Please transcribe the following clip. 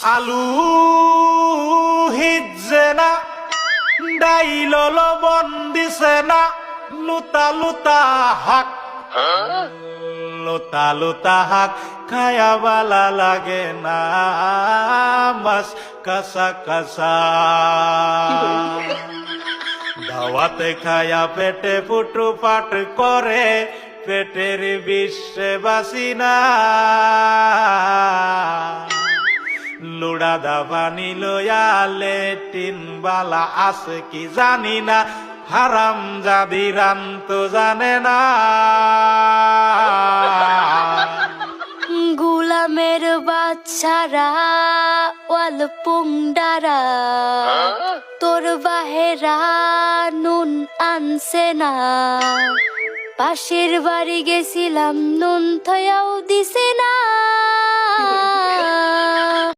আলু হিজে না ডাইল লবণ দিছে না লুতা লুতা হাক লুতা লুতা হাক খায়া বালা লাগে না মাছ কাঁচা কাঁচা দাওয়াতে খায়া পেটে ফুটু পাট করে পেটের বিশ্বে বাসি না লুড়া দাবানি লয়া লেটিন বালা আছে কি জানি না হারাম জাদি রান তো জানে না গুলামের বাচ্চারা ওয়াল পুংডারা তোর বাহেরা নুন আনছে না পাশের বাড়ি গেছিলাম নুন থয়াও দিছে না